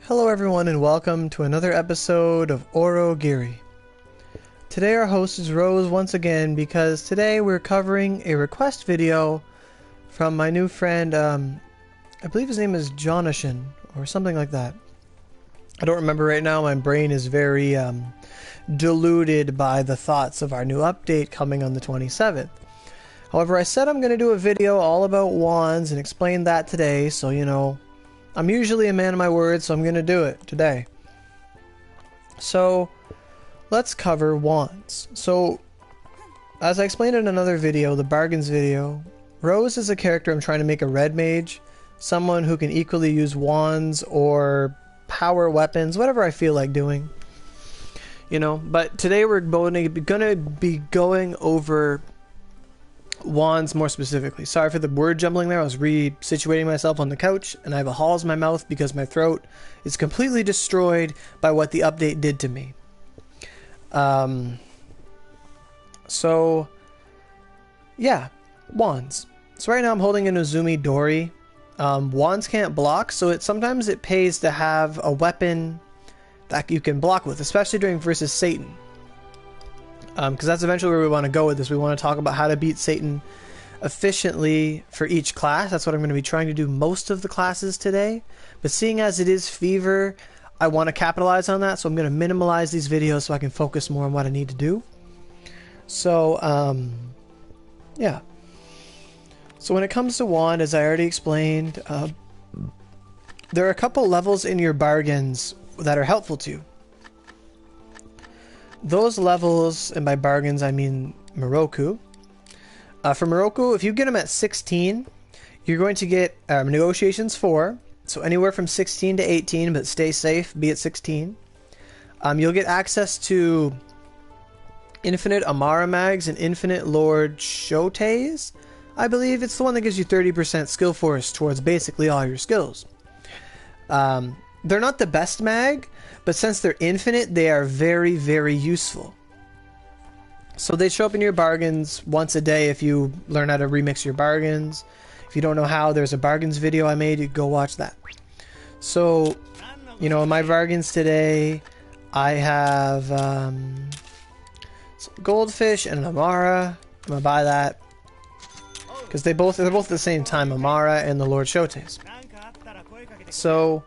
Hello everyone and welcome to another episode of Aurogiri. Today our host is Rose once again because today we're covering a request video from my new friend, I believe his name is Jonathan or something like that. I don't remember right now, my brain is very diluted by the thoughts of our new update coming on the 27th. However, I said I'm going to do a video all about wands and explain that today, so you know, I'm usually a man of my word, so I'm going to do it today. So, let's cover wands. So, as I explained in another video, the bargains video, Rose is a character I'm trying to make a red mage. Someone who can equally use wands or power weapons, whatever I feel like doing. You know, but today we're going to be going over wands more specifically. Sorry for the word jumbling there. I was resituating myself on the couch and I have a halls in my mouth because my throat is completely destroyed by what the update did to me. So yeah, wands. So right now I'm holding an Uzumi Dori. Wands can't block, so sometimes it pays to have a weapon that you can block with, especially during versus Satan. Because that's eventually where we want to go with this. We want to talk about how to beat Satan efficiently for each class. That's what I'm going to be trying to do most of the classes today. But seeing as it is Fever, I want to capitalize on that. So I'm going to minimalize these videos so I can focus more on what I need to do. So, yeah. So when it comes to wand, as I already explained, there are a couple levels in your bargains that are helpful to you. Those levels, and by bargains I mean Moroku. For Moroku, if you get them at 16, you're going to get Negotiations 4. So anywhere from 16 to 18, but stay safe, be at 16. You'll get access to Infinite Amara Mags and Infinite Lord Shoteis. I believe it's the one that gives you 30% skill force towards basically all your skills. They're not the best mag, but since they're infinite, they are very, very useful. So they show up in your bargains once a day if you learn how to remix your bargains. If you don't know how, there's a bargains video I made, you go watch that. So, you know, in my bargains today, I have some goldfish and an Amara. I'm gonna buy that because they're both at the same time, Amara and the Lord Shoteis. So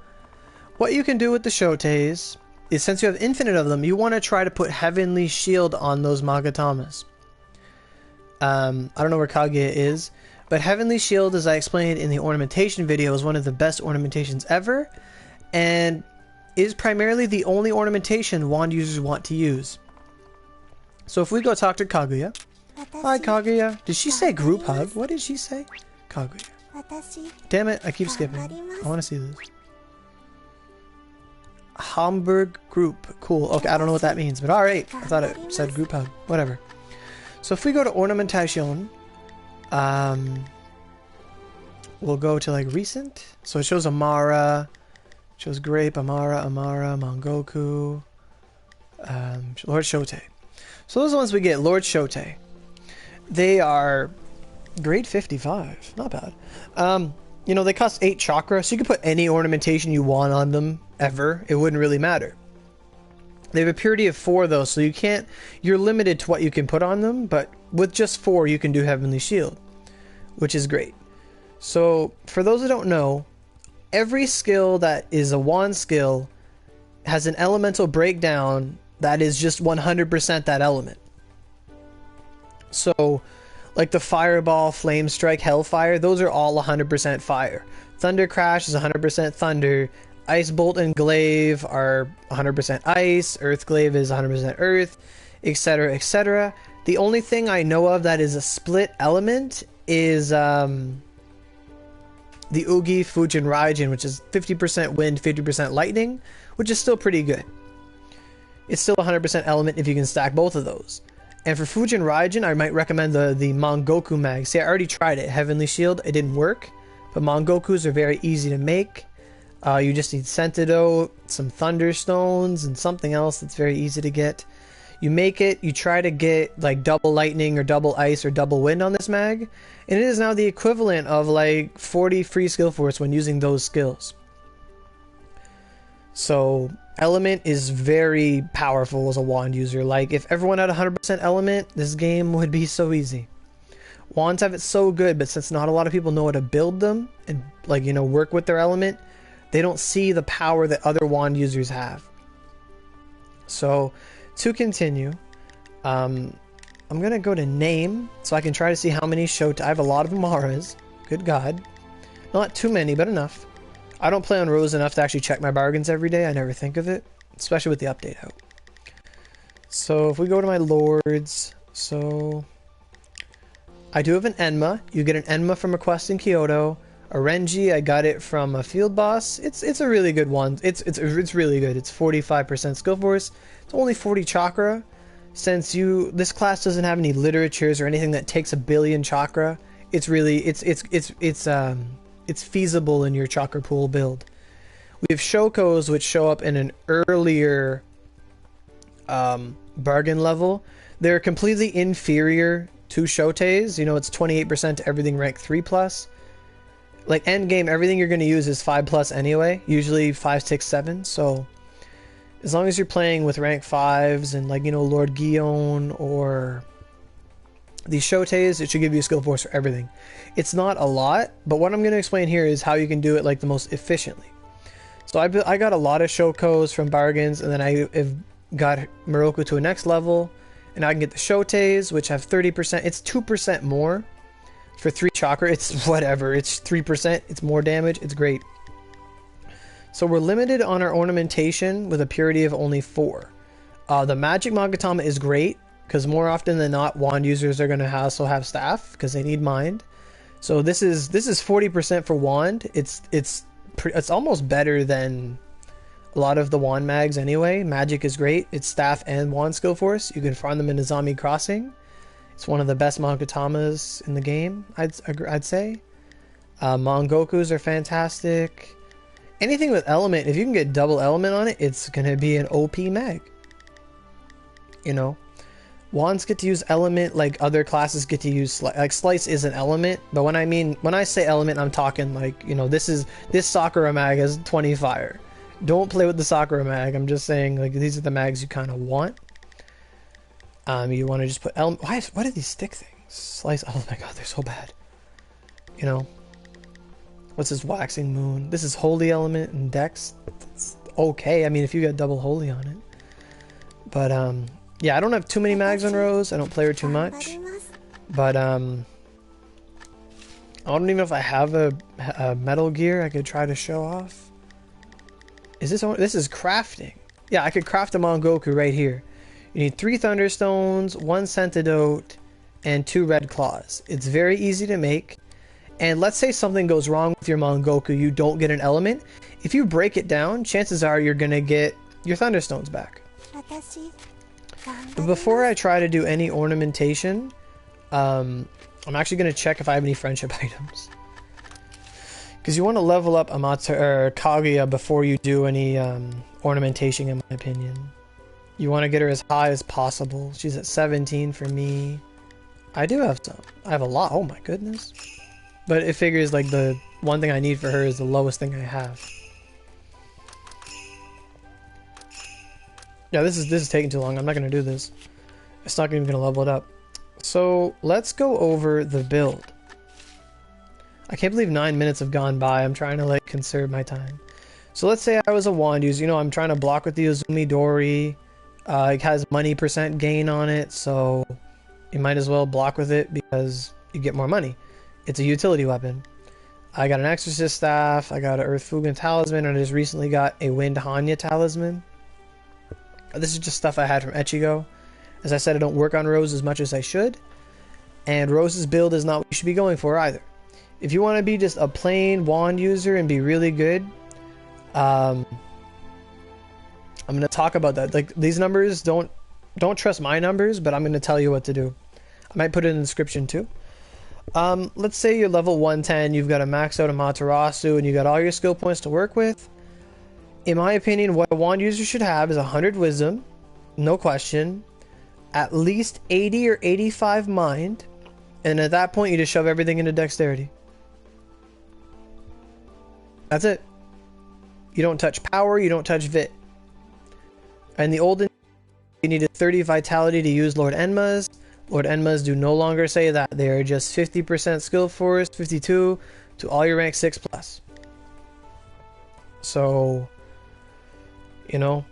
what you can do with the Shoteis is, since you have infinite of them, you want to try to put Heavenly Shield on those Magatamas. I don't know where Kaguya is, but Heavenly Shield, as I explained in the Ornamentation video, is one of the best ornamentations ever, and is primarily the only ornamentation wand users want to use. So if we go talk to Kaguya. Hi Kaguya. Did she say group hug? What did she say? Kaguya. Damn it, I keep skipping. I want to see this. Hamburg group. Cool. Okay, I don't know what that means, but alright. I thought it said group hug. Whatever. So if we go to Ornamentation, we'll go to like recent. So it shows Amara, it shows Grape, Amara, Mangoku, Lord Shote. So those are the ones we get. Lord Shote. They are grade 55. Not bad. You know, they cost 8 chakra, so you can put any ornamentation you want on them, ever. It wouldn't really matter. They have a purity of 4 though, so you're limited to what you can put on them, but with just 4 you can do Heavenly Shield, which is great. So, for those who don't know, every skill that is a wand skill has an elemental breakdown that is just 100% that element. So, like the Fireball, Flame Strike, Hellfire, those are all 100% fire. Thunder Crash is 100% thunder. Ice Bolt and Glaive are 100% ice. Earth Glaive is 100% earth, etc., etc. The only thing I know of that is a split element is the Ugi Fujin Raijin, which is 50% wind, 50% lightning, which is still pretty good. It's still 100% element if you can stack both of those. And for Fujin Raijin, I might recommend the Mangoku mag. See, I already tried it. Heavenly Shield, it didn't work. But Mangokus are very easy to make. You just need Sentido, some Thunderstones, and something else that's very easy to get. You make it, you try to get like double lightning or double ice or double wind on this mag, and it is now the equivalent of like 40 free skill force when using those skills. So element is very powerful as a wand user. Like if everyone had 100% element, this game would be so easy. Wands have it so good, but since not a lot of people know how to build them and, like, you know, work with their element, they don't see the power that other wand users have. So to continue, I'm gonna go to name so I can try to see how many I have a lot of Amaras. Good God. Not too many, but enough. I don't play on Rose enough to actually check my bargains every day. I never think of it, especially with the update out. So if we go to my lords, so I do have an Enma. You get an Enma from a quest in Kyoto. A Renji, I got it from a field boss. It's a really good one. It's really good. It's 45% skill force. It's only 40 chakra. Since this class doesn't have any literatures or anything that takes 1 billion chakra, it's really it's feasible in your chakra pool build. We have Shokos, which show up in an earlier bargain level. They're completely inferior to Shotes. You know, it's 28% to everything rank 3+. Like end game, everything you're going to use is 5+ anyway. Usually 5, 6, 7. So as long as you're playing with rank 5s and, like, you know, Lord Guion or these Shotes, it should give you a skill force for everything. It's not a lot, but what I'm going to explain here is how you can do it like the most efficiently. So I got a lot of Shokos from bargains, and then I have got Moroku to a next level, and I can get the Shotes, which have 30%. It's 2% more for 3 chakra. It's whatever. It's 3%. It's more damage. It's great. So we're limited on our ornamentation with a purity of only 4. The magic Magatama is great because more often than not, wand users are going to also have staff because they need mind. So this is 40% for wand. It's almost better than a lot of the wand mags anyway. Magic is great. It's staff and wand skill force. You can farm them in Azami Crossing. It's one of the best Magatamas in the game, I'd say. Mongokus are fantastic. Anything with element, if you can get double element on it, it's going to be an OP mag. You know? Wands get to use element like other classes get to use like Slice is an element, but when I say element, I'm talking like, you know, this Sakura mag has 20 fire. Don't play with the Sakura mag. I'm just saying, like, these are the mags you kind of want. You want to just put element. What are these stick things? Slice. Oh my God, they're so bad. You know. What's this waxing moon? This is holy element and dex. It's okay. I mean, if you got double holy on it. But yeah, I don't have too many mags on Rose. I don't play her too much. But I don't even know if I have a metal gear I could try to show off. This is crafting. Yeah, I could craft a Mongoku right here. You need 3 Thunderstones, 1 Centidote, and 2 Red Claws. It's very easy to make. And let's say something goes wrong with your Mongoku, you don't get an element. If you break it down, chances are you're going to get your Thunderstones back. But before I try to do any ornamentation, I'm actually going to check if I have any friendship items. Because you want to level up Kaguya before you do any ornamentation, in my opinion. You want to get her as high as possible. She's at 17 for me. I do have some. I have a lot. Oh my goodness. But it figures like the one thing I need for her is the lowest thing I have. Yeah, this is taking too long. I'm not going to do this. It's not even going to level it up. So let's go over the build. I can't believe 9 minutes have gone by. I'm trying to like conserve my time. So let's say I was a wand user. You know, I'm trying to block with the Uzumi Dori. It has money % gain on it, so you might as well block with it because you get more money. It's a utility weapon. I got an Exorcist Staff, I got an Earth Fugan Talisman, and I just recently got a Wind Hanya Talisman. This is just stuff I had from Echigo. As I said, I don't work on Rose as much as I should, and Rose's build is not what you should be going for either. If you want to be just a plain wand user and be really good, I'm going to talk about that. Like, these numbers, don't trust my numbers, but I'm going to tell you what to do. I might put it in the description too. Let's say you're level 110, you've got a max out Amaterasu, and you got all your skill points to work with. In my opinion, what a wand user should have is 100 wisdom, no question, at least 80 or 85 mind, and at that point you just shove everything into dexterity. That's it. You don't touch power, you don't touch Vit. And the olden, you needed 30 vitality to use Lord Enmas. Lord Enmas do no longer say that. They are just 50% skill force, 52 to all your rank 6 plus. So, you know,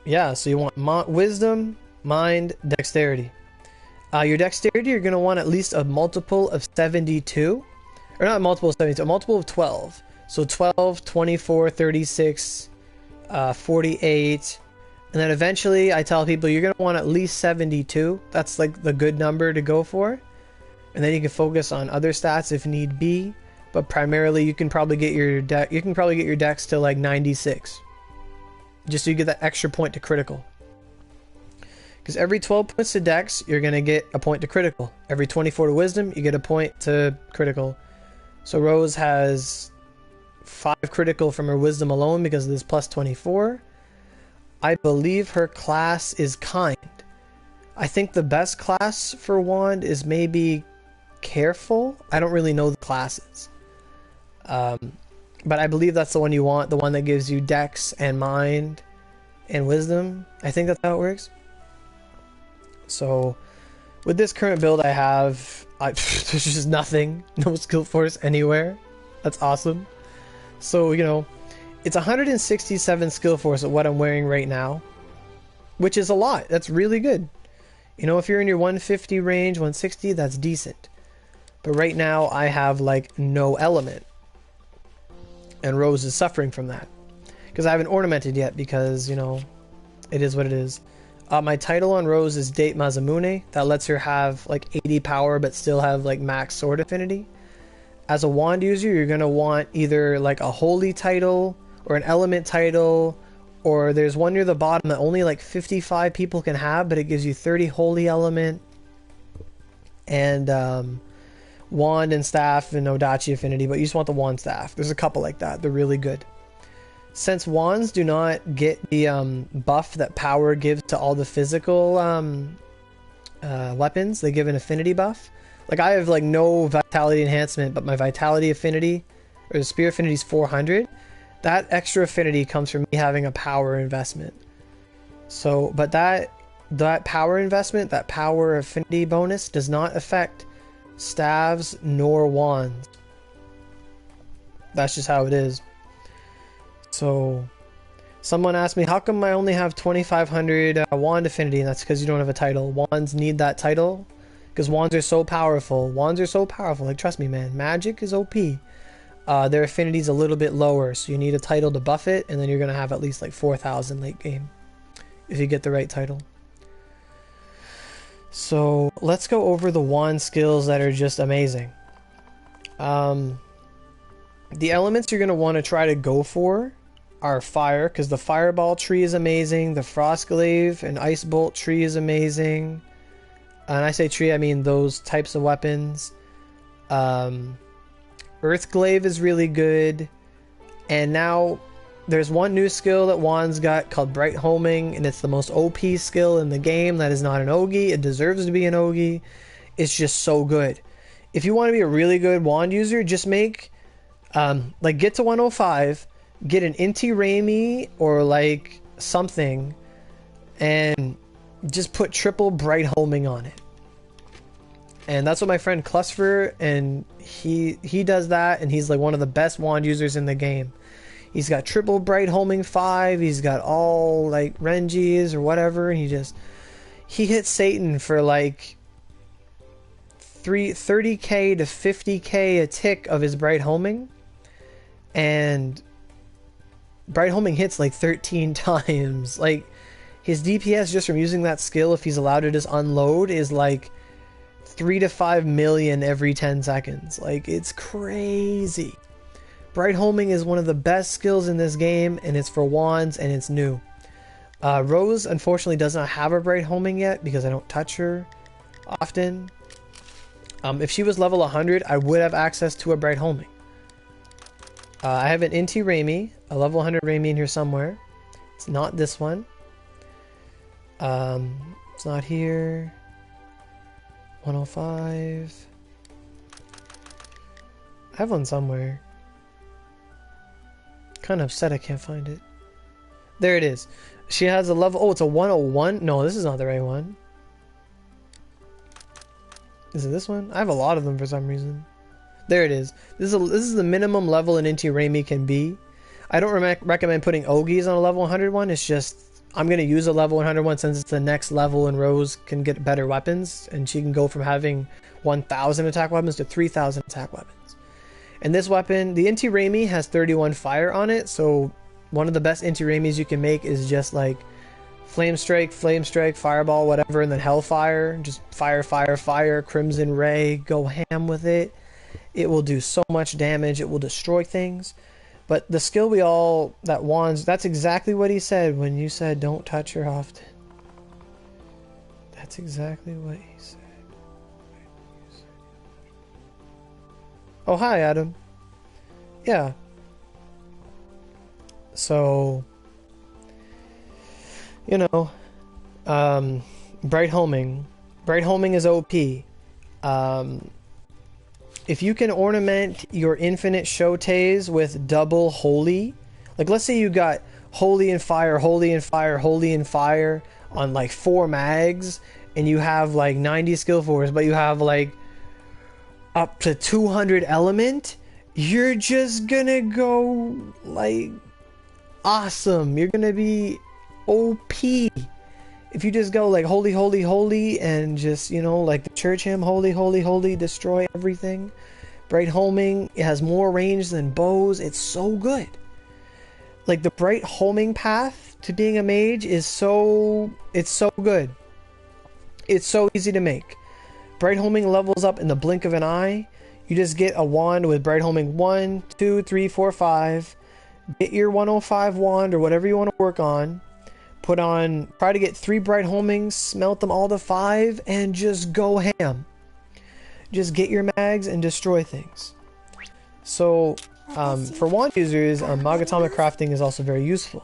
yeah, so you want wisdom, mind, dexterity. Your dexterity, you're going to want at least a multiple of 72. Or not a multiple of 72, a multiple of 12. So 12, 24, 36, 48. And then eventually I tell people you're going to want at least 72. That's like the good number to go for. And then you can focus on other stats if need be. But primarily you can probably get your dex to like 96. Just so you get that extra point to critical. Because every 12 points to dex, you're going to get a point to critical. Every 24 to wisdom, you get a point to critical. So Rose has 5 critical from her wisdom alone because of this plus 24. I believe her class is kind. I think the best class for wand is maybe careful. I don't really know the classes. But I believe that's the one you want. The one that gives you dex and mind and wisdom. I think that's how it works. So with this current build I have, there's just nothing. No skill force anywhere. That's awesome. So, you know, it's 167 skill force at what I'm wearing right now, which is a lot. That's really good. You know, if you're in your 150 range, 160, that's decent. But right now I have like no element. And Rose is suffering from that. Because I haven't ornamented yet because, you know, it is what it is. My title on Rose is Date Mazamune. That lets her have like 80 power but still have like max sword affinity. As a wand user, you're going to want either like a holy title or an element title, or there's one near the bottom that only like 55 people can have, but it gives you 30 holy element and wand and staff and Odachi affinity, but you just want the wand staff. There's a couple like that. They're really good. Since wands do not get the buff that power gives to all the physical weapons, they give an affinity buff. Like I have like no vitality enhancement, but my vitality affinity or the spear affinity is 400. That extra affinity comes from me having a power investment. So, but that power investment, that power affinity bonus does not affect staves nor wands. That's just how it is. So, someone asked me, how come I only have 2,500 wand affinity? And that's because you don't have a title. Wands need that title because wands are so powerful. Wands are so powerful. Like, trust me, man. Magic is OP. Their affinity is a little bit lower, so you need a title to buff it, and then you're going to have at least like 4,000 late game if you get the right title. So, let's go over the wand skills that are just amazing. The elements you're going to want to try to go for are fire, because the fireball tree is amazing, the frostglaive and ice bolt tree is amazing, and I say tree I mean those types of weapons. Earthglaive is really good, and now there's one new skill that wands got called bright homing, and it's the most OP skill in the game. That is not an Ogi. It deserves to be an Ogi. It's just so good. If you want to be a really good wand user, just make like get to 105, get an Inti Raimi or like something, and just put triple bright homing on it. And that's what my friend Clusfer, and he does that, and he's like one of the best wand users in the game. He's got triple bright homing 5, he's got all like Renjis or whatever, and he hits Satan for like 30k to 50k a tick of his bright homing. And bright homing hits like 13 times. Like his DPS just from using that skill, if he's allowed to just unload, is like 3 to 5 million every 10 seconds. Like it's crazy. Bright homing is one of the best skills in this game, and it's for wands, and it's new. Rose unfortunately does not have a bright homing yet because I don't touch her often. If she was level 100, I would have access to a bright homing. I have an Inti Raimi, a level 100 Raimi in here somewhere. It's not this one. It's not here. 105. I have one somewhere. Kind of upset I can't find it. There it is. She has a level... Oh, it's a 101? No, this is not the right one. Is it this one? I have a lot of them for some reason. There it is. This is the minimum level an Inti Raymi can be. I don't recommend putting Ogis on a level 100 one. It's just... I'm going to use a level 100 one since it's the next level and Rose can get better weapons. And she can go from having 1,000 attack weapons to 3,000 attack weapons. And this weapon, the Inti Raymi has 31 fire on it. So one of the best Inti Raymis you can make is just like Flame Strike, Fireball, whatever. And then Hellfire. Just fire, fire, fire. Crimson Ray. Go ham with it. It will do so much damage. It will destroy things. But the skill that wands, that's exactly what he said when you said don't touch her often. That's exactly what he said. Oh, hi, Adam. Yeah. So, you know, Bright Homing. Bright Homing is OP. If you can ornament your infinite Shoteis with double Holy, like let's say you got Holy and Fire, Holy and Fire, Holy and Fire on like 4 mags, and you have like 90 skill force, but you have like up to 200 element, you're just gonna go like awesome. You're gonna be OP. If you just go like holy, holy, holy, and just, you know, like the church hymn, holy, holy, holy, destroy everything. Bright Homing, it has more range than bows. It's so good. Like the Bright Homing path to being a mage is it's so good. It's so easy to make. Bright Homing levels up in the blink of an eye. You just get a wand with Bright Homing 1, 2, 3, 4, 5. Get your 105 wand or whatever you want to work on. Try to get 3 Bright Homings, smelt them all to 5, and just go ham. Just get your mags and destroy things. So, for wand users, Magatama crafting is also very useful.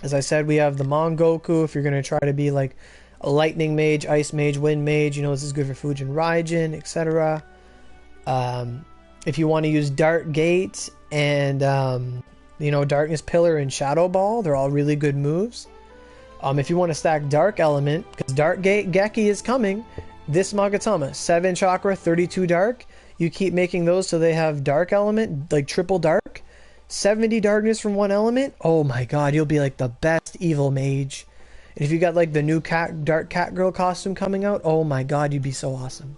As I said, we have the Mongoku if you're going to try to be like a lightning mage, ice mage, wind mage. You know, this is good for Fujin Raijin, etc. If you want to use Dark Gate and... you know, Darkness Pillar and Shadow Ball, they're all really good moves. If you want to stack Dark Element, because Dark Geki is coming, this Magatama, 7 Chakra, 32 Dark, you keep making those so they have Dark Element, like triple Dark, 70 Darkness from 1 element, oh my god, you'll be like the best evil mage. And if you got like the new Dark Cat Girl costume coming out, oh my god, you'd be so awesome.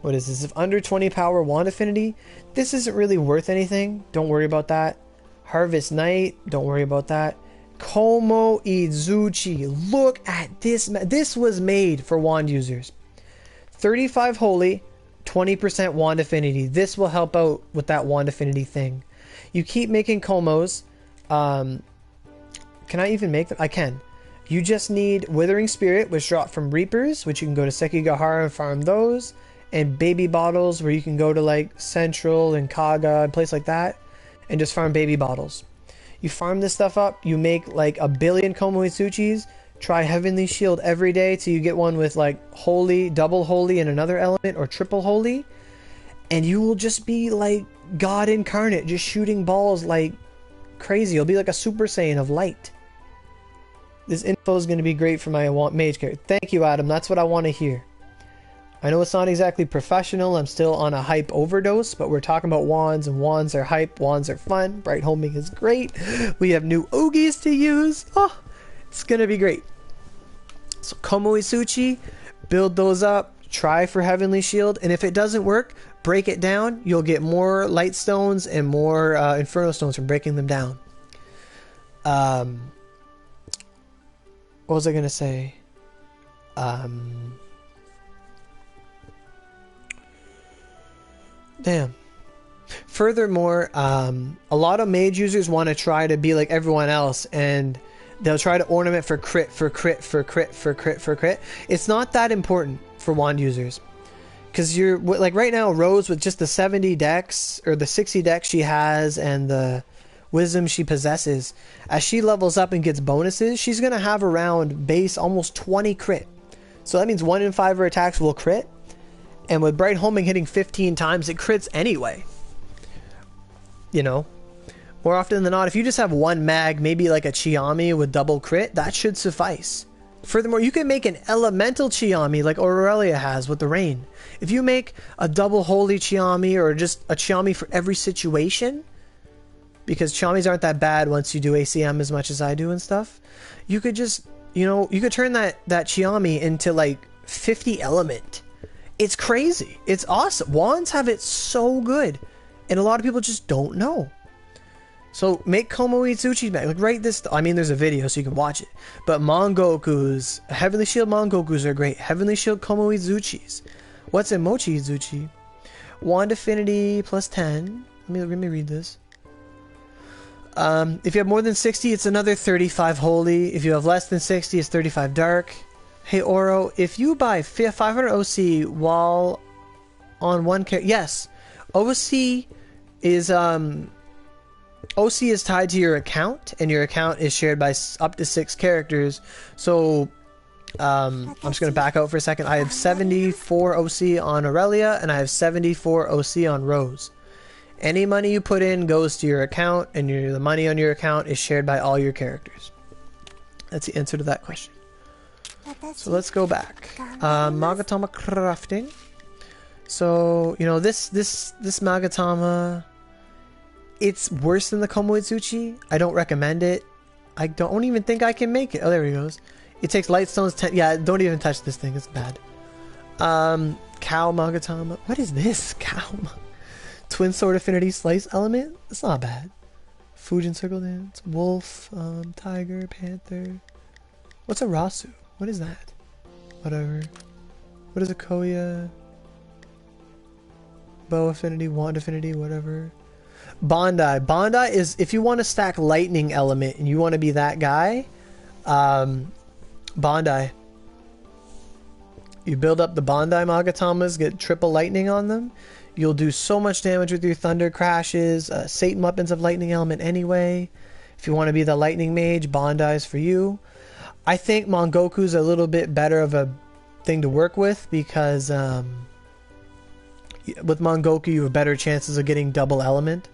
What is this? If under 20 power wand affinity, this isn't really worth anything. Don't worry about that. Harvest Night, don't worry about that. Komo Izuchi. Look at this. This was made for wand users. 35 holy, 20% wand affinity. This will help out with that wand affinity thing. You keep making Komos. Can I even make them? I can. You just need Withering Spirit, which drop from Reapers, which you can go to Sekigahara and farm those. And baby bottles, where you can go to like Central and Kaga and place like that and just farm baby bottles. You farm this stuff up, you make like a billion Komo Itsuchis. Try Heavenly Shield every day till you get one with like holy, double holy, and another element, or triple holy, and you will just be like God incarnate, just shooting balls like crazy. You'll be like a Super Saiyan of light. This info is going to be great for my mage character. Thank you, Adam. That's what I want to hear. I know it's not exactly professional, I'm still on a hype overdose, but we're talking about wands, and wands are hype, wands are fun, Bright Homing is great, we have new Ogis to use, oh, it's gonna be great. So Komo Isuchi, build those up, try for Heavenly Shield, and if it doesn't work, break it down, you'll get more Light Stones and more Inferno Stones from breaking them down. What was I gonna say? Damn. Furthermore, a lot of mage users want to try to be like everyone else, and they'll try to ornament for crit, for crit, for crit, for crit, for crit. It's not that important for wand users, because you're like right now, Rose with just the 70 dex or the 60 dex she has and the wisdom she possesses, as she levels up and gets bonuses, she's gonna have around base almost 20 crit. So that means 1 in 5 of her attacks will crit. And with Bright Homing hitting 15 times, it crits anyway. You know? More often than not, if you just have one mag, maybe like a Chiami with double crit, that should suffice. Furthermore, you can make an elemental Chiami like Aurelia has with the rain. If you make a double holy Chiami or just a Chiami for every situation, because Chiamis aren't that bad once you do ACM as much as I do and stuff, you could just, you know, you could turn that Chiami into like 50 element. It's crazy. It's awesome. Wands have it so good. And a lot of people just don't know. So make Komo Itsuchi's back. Like write this. I mean, there's a video so you can watch it. But Mongoku's, Heavenly Shield Mongoku's are great. Heavenly Shield Komo Itsuchi's. What's a Mochi Itsuchi? Wand Affinity plus 10. Let me read this. If you have more than 60, it's another 35 Holy. If you have less than 60, it's 35 Dark. Hey Oro, if you buy 500 OC while on one character, yes, OC is tied to your account, and your account is shared by up to 6 characters. So I'm just gonna back out for a second. I have 74 OC on Aurelia, and I have 74 OC on Rose. Any money you put in goes to your account, and the money on your account is shared by all your characters. That's the answer to that question. So let's go back. Magatama crafting. So, you know, this Magatama, it's worse than the Komo Itsuchi. I don't recommend it. I don't even think I can make it. Oh, there he goes. It takes light stones 10. Yeah, don't even touch this thing. It's bad. Cow Magatama. What is this? Cow. Twin Sword Affinity Slice Element. It's not bad. Fujin Circle Dance. Wolf. Tiger. Panther. What's a Rasu? What is that? Whatever. What is a Koya? Bow Affinity. Wand Affinity. Whatever. Bondi. Bondi is if you want to stack lightning element and you want to be that guy. Bondi. You build up the Bondi Magatamas, get triple lightning on them. You'll do so much damage with your Thunder Crashes. Satan weapons of lightning element anyway. If you want to be the lightning mage, Bondi's for you. I think Mongoku's a little bit better of a thing to work with because with Mongoku you have better chances of getting double element.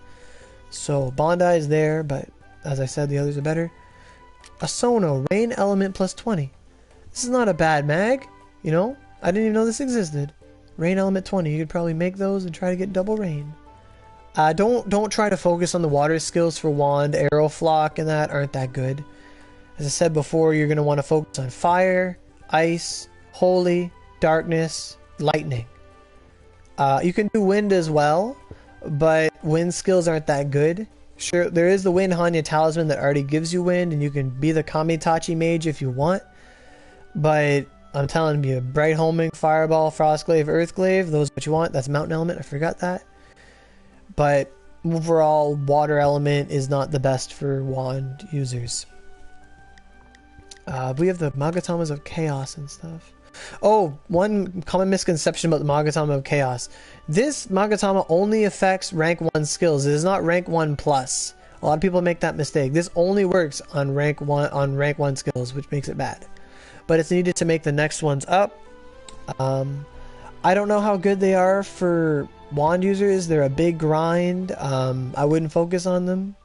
So Bondi is there, but as I said, the others are better. Asono, rain element plus 20. This is not a bad mag, you know? I didn't even know this existed. Rain element 20. You could probably make those and try to get double rain. Don't try to focus on the water skills for wand. Arrow flock and that aren't that good. As I said before, you're going to want to focus on fire, ice, holy, darkness, lightning. You can do wind as well, but wind skills aren't that good. Sure, there is the Wind Hanya Talisman that already gives you wind, and you can be the Kamitachi mage if you want. But I'm telling you, Bright Homing, Fireball, Frostglaive, Earthglaive, those are what you want. That's Mountain Element, I forgot that. But overall, Water Element is not the best for wand users. We have the Magatamas of Chaos and stuff. Oh, one common misconception about the Magatama of Chaos. This Magatama only affects rank 1 skills. It is not rank 1 plus. A lot of people make that mistake. This only works on rank 1 skills, which makes it bad. But it's needed to make the next ones up. I don't know how good they are for wand users. They're a big grind. I wouldn't focus on them.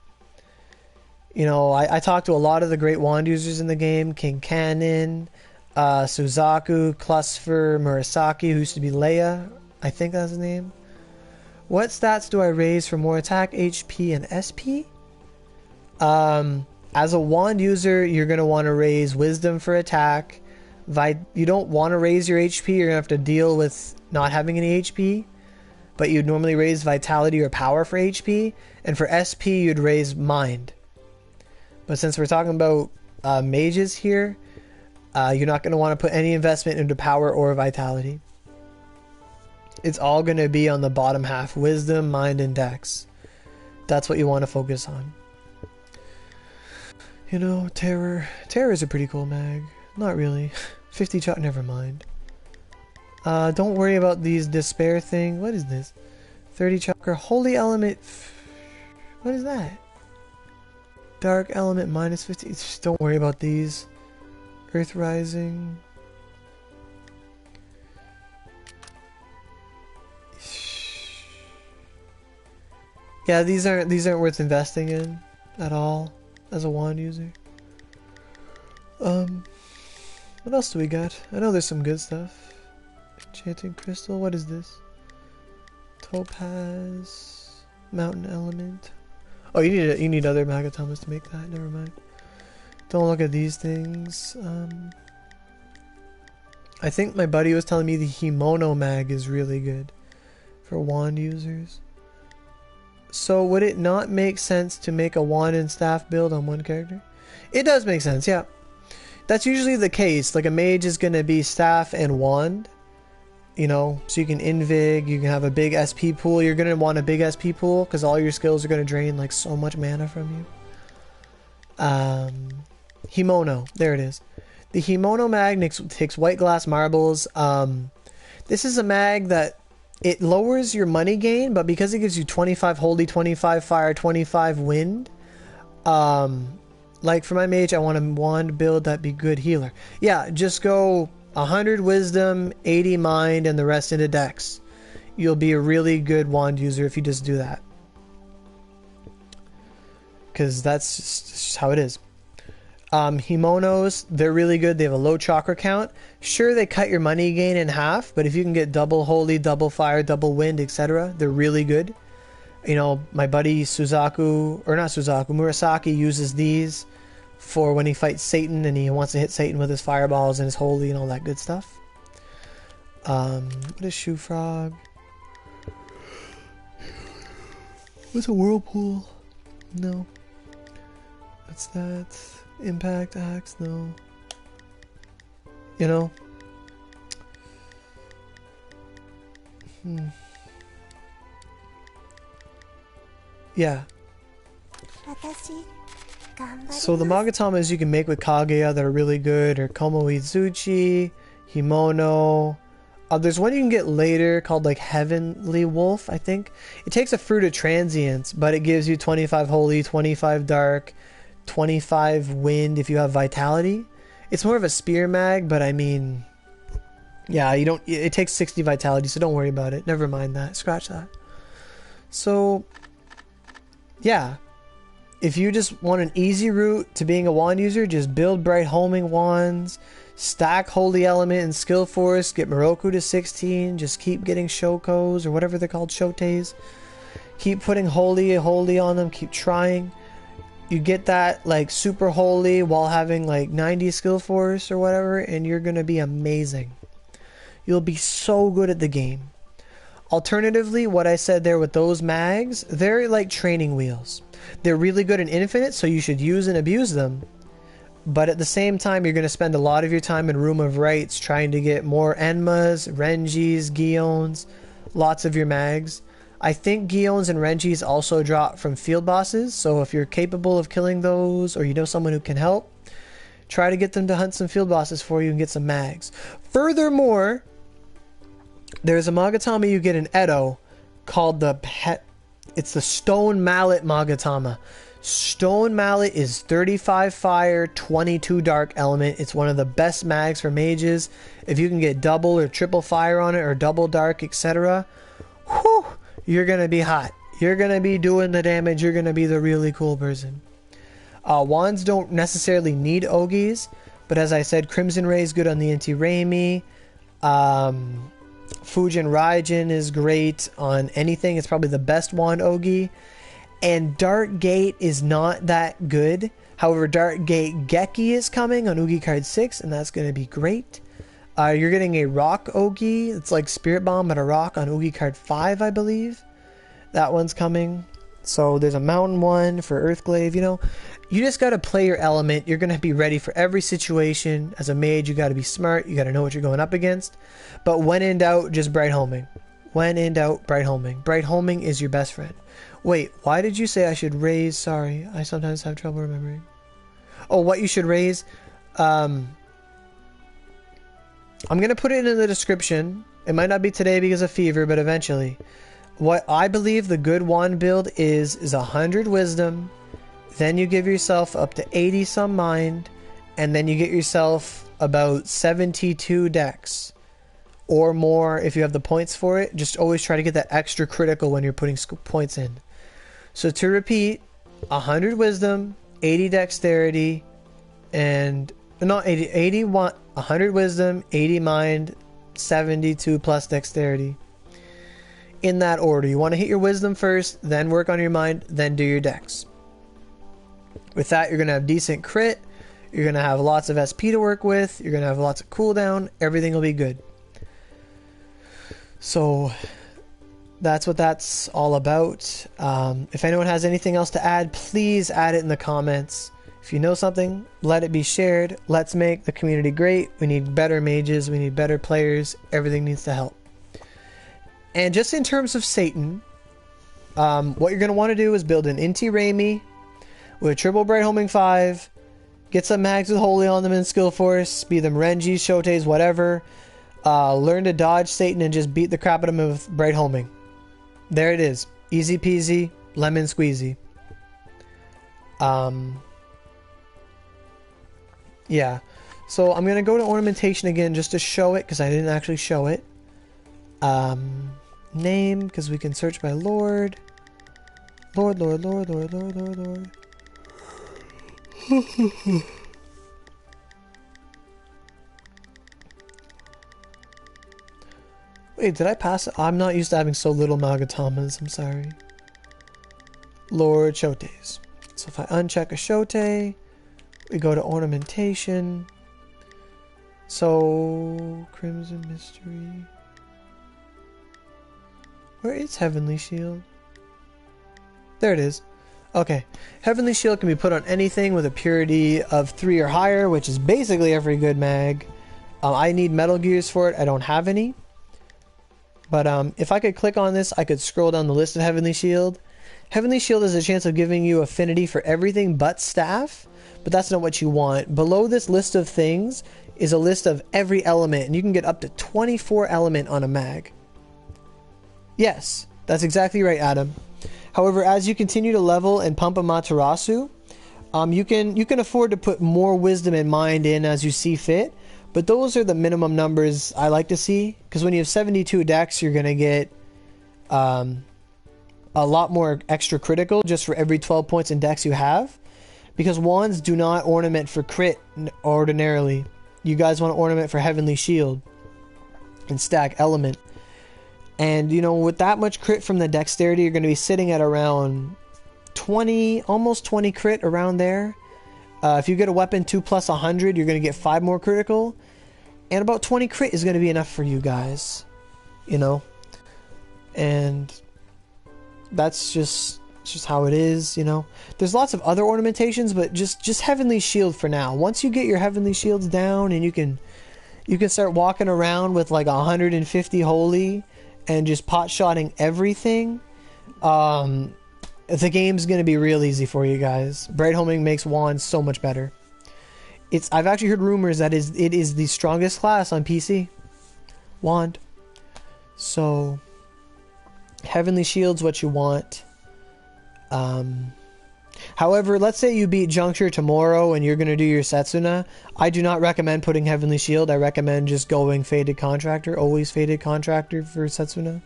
You know, I talked to a lot of the great wand users in the game. King Cannon, Suzaku, Clusfer, Murasaki, who used to be Leia. I think that's his name. What stats do I raise for more attack, HP, and SP? As a wand user, you're going to want to raise Wisdom for attack. You don't want to raise your HP. You're going to have to deal with not having any HP. But you'd normally raise Vitality or Power for HP. And for SP, you'd raise Mind. But since we're talking about mages here, you're not going to want to put any investment into Power or Vitality. It's all going to be on the bottom half. Wisdom, Mind, and Dex. That's what you want to focus on. You know, Terror. Terror is a pretty cool mag. Not really. 50 shot, never mind. Don't worry about these Despair thing. What is this? 30 chakra. Holy Element. What is that? Dark Element minus 50. Just don't worry about these. Earth Rising. Yeah, these aren't worth investing in at all as a wand user. What else do we got? I know there's some good stuff. Enchanting crystal. What is this? Topaz, mountain element. Oh, you need other Magatamas to make that. Never mind. Don't look at these things. I think my buddy was telling me the Himono mag is really good for wand users. So would it not make sense to make a wand and staff build on one character? It does make sense, yeah. That's usually the case. Like a mage is going to be staff and wand. You know, so you can invig, you can have a big SP pool. You're going to want a big SP pool because all your skills are going to drain like so much mana from you. Himono, there it is. The Himono mag takes white glass marbles. This is a mag that it lowers your money gain, but because it gives you 25 holy, 25 fire, 25 wind, like for my mage, I want a wand build that be good healer. Yeah, just go 100 wisdom, 80 mind, and the rest into dex. You'll be a really good wand user if you just do that. Because that's just how it is. Himonos, they're really good. They have a low chakra count. Sure, they cut your money gain in half, but if you can get double holy, double fire, double wind, etc., they're really good. You know, my buddy Murasaki uses these for when he fights Satan and he wants to hit Satan with his fireballs and his holy and all that good stuff. What is Shoe Frog? What's a whirlpool? No. What's that? Impact axe? No. You know? Yeah. So the Magatamas you can make with Kaguya that are really good are Komo Izuchi, Himono. There's one you can get later called like Heavenly Wolf, I think. It takes a fruit of transience, but it gives you 25 holy, 25 dark, 25 wind if you have vitality. It's more of a spear mag, but I mean, yeah, you don't. It takes 60 vitality, so don't worry about it. Never mind that. Scratch that. So, yeah. If you just want an easy route to being a wand user, just build bright homing wands, stack holy element and skill force, get Moroku to 16, just keep getting Shokos or whatever they're called, Shotes. Keep putting holy on them, keep trying. You get that like super holy while having like 90 skill force or whatever, and you're gonna be amazing. You'll be so good at the game. Alternatively, what I said there with those mags, they're like training wheels. They're really good in infinite, so you should use and abuse them. But at the same time, you're going to spend a lot of your time in Room of Rights trying to get more Enmas, Renjis, Guillons, lots of your mags. I think Guillons and Renjis also drop from field bosses, so if you're capable of killing those or you know someone who can help, try to get them to hunt some field bosses for you and get some mags. Furthermore, there's a Magatama you get in Edo called it's the Stone Mallet Magatama. Stone Mallet is 35 fire, 22 dark element. It's one of the best mags for mages. If you can get double or triple fire on it or double dark, etc., whew, you're going to be hot. You're going to be doing the damage. You're going to be the really cool person. Wands don't necessarily need Ogis, but as I said, Crimson Ray is good on the Inti-Raymi. Fujin Raijin is great on anything. It's probably the best wand Ogi. And Dark Gate is not that good. However, Dark Gate Geki is coming on Ugi card 6, and that's going to be great. You're getting a Rock Ogi. It's like Spirit Bomb, but a rock on Ugi card 5, I believe. That one's coming. So there's a mountain one for Earthglaive. You know, you just got to play your element. You're going to be ready for every situation. As a mage, you got to be smart. You got to know what you're going up against. But when in doubt, just bright homing. When in doubt, bright homing. Bright homing is your best friend. Wait, why did you say I should raise? Sorry, I sometimes have trouble remembering. Oh, what you should raise? I'm going to put it in the description. It might not be today because of fever, but eventually. What I believe the good wand build is 100 wisdom. Then you give yourself up to 80 some mind. And then you get yourself about 72 dex. Or more if you have the points for it. Just always try to get that extra critical when you're putting points in. So to repeat, 100 wisdom, 80 dexterity, and not 80, 100 wisdom, 80 mind, 72 plus dexterity. In that order. You want to hit your wisdom first, then work on your mind, then do your dex. With that, you're going to have decent crit, you're going to have lots of SP to work with, you're going to have lots of cooldown, everything will be good. So that's what that's all about. If anyone has anything else to add, please add it in the comments. If you know something, let it be shared. Let's make the community great. We need better mages, we need better players, everything needs to help. And just in terms of Satan, what you're going to want to do is build an Inti Raymi with triple Bright Homing 5, get some mags with Holy on them in Skill Force, be them Renjis, Shoteis, whatever. Learn to dodge Satan and just beat the crap out of him with Bright Homing. There it is. Easy peasy, lemon squeezy. Yeah. So I'm going to go to Ornamentation again just to show it, because I didn't actually show it. Name, because we can search by Lord. Lord. Wait, did I pass it? I'm not used to having so little Magatamas, I'm sorry. Lord Shoteis. So if I uncheck a Shotei, we go to Ornamentation. So, Crimson Mystery. Where is Heavenly Shield? There it is. Okay. Heavenly Shield can be put on anything with a purity of 3 or higher, which is basically every good mag. I need Metal Gears for it. I don't have any. But if I could click on this, I could scroll down the list of Heavenly Shield. Heavenly Shield has a chance of giving you affinity for everything but staff, but that's not what you want. Below this list of things is a list of every element, and you can get up to 24 element on a mag. Yes, that's exactly right, Adam. However, as you continue to level and pump Amaterasu, you can afford to put more wisdom and mind in as you see fit, but those are the minimum numbers I like to see, because when you have 72 dex, you're going to get a lot more extra critical just for every 12 points in dex you have, because wands do not ornament for crit ordinarily. You guys want to ornament for Heavenly Shield and stack element. And, you know, with that much crit from the dexterity, you're going to be sitting at around 20, almost 20 crit around there. If you get a weapon 2 plus 100, you're going to get 5 more critical. And about 20 crit is going to be enough for you guys. You know? And that's just how it is, you know? There's lots of other ornamentations, but just Heavenly Shield for now. Once you get your Heavenly Shields down and you can start walking around with like 150 holy and just pot-shotting everything, the game's going to be real easy for you guys. Bright Homing makes wands so much better. I've actually heard rumors that it is the strongest class on PC. Wand. So, Heavenly Shield's what you want. However, let's say you beat Juncture tomorrow and you're going to do your Setsuna. I do not recommend putting Heavenly Shield. I recommend just going Faded Contractor. Always Faded Contractor for Setsuna.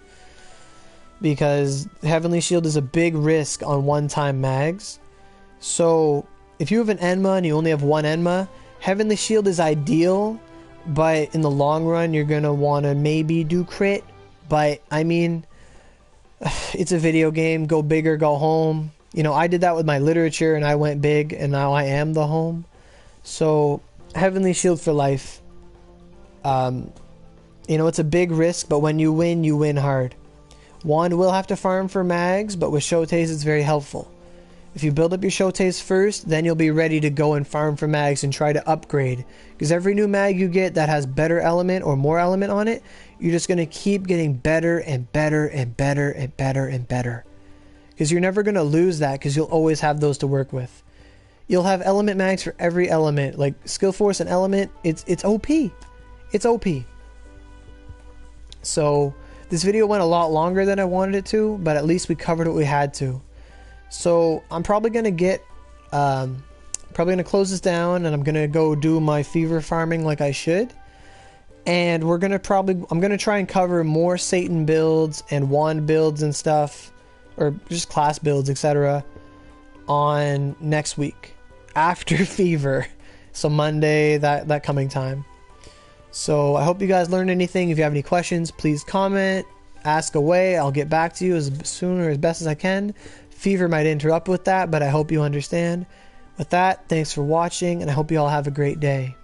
Because Heavenly Shield is a big risk on one-time mags. So, if you have an Enma and you only have one Enma, Heavenly Shield is ideal. But in the long run, you're going to want to maybe do crit. But, I mean, it's a video game. Go big or go home. You know, I did that with my literature and I went big and now I am the home. So, Heavenly Shield for life. You know, it's a big risk, but when you win hard. Wand will have to farm for mags, but with Shoteis it's very helpful. If you build up your Shoteis first, then you'll be ready to go and farm for mags and try to upgrade. Because every new mag you get that has better element or more element on it, you're just going to keep getting better and better and better and better and better. Because you're never going to lose that, because you'll always have those to work with. You'll have element mags for every element. Like Skill Force and Element, it's OP. It's OP. So, this video went a lot longer than I wanted it to, but at least we covered what we had to. So, I'm probably going to get... probably going to close this down, and I'm going to go do my fever farming like I should. And we're going to I'm going to try and cover more Satan builds and wand builds and stuff or just class builds, etc. on next week after Fever. So Monday, that coming time. So I hope you guys learned anything. If you have any questions, please comment, ask away. I'll get back to you as soon or as best as I can. Fever might interrupt with that, but I hope you understand. With that, thanks for watching, and I hope you all have a great day.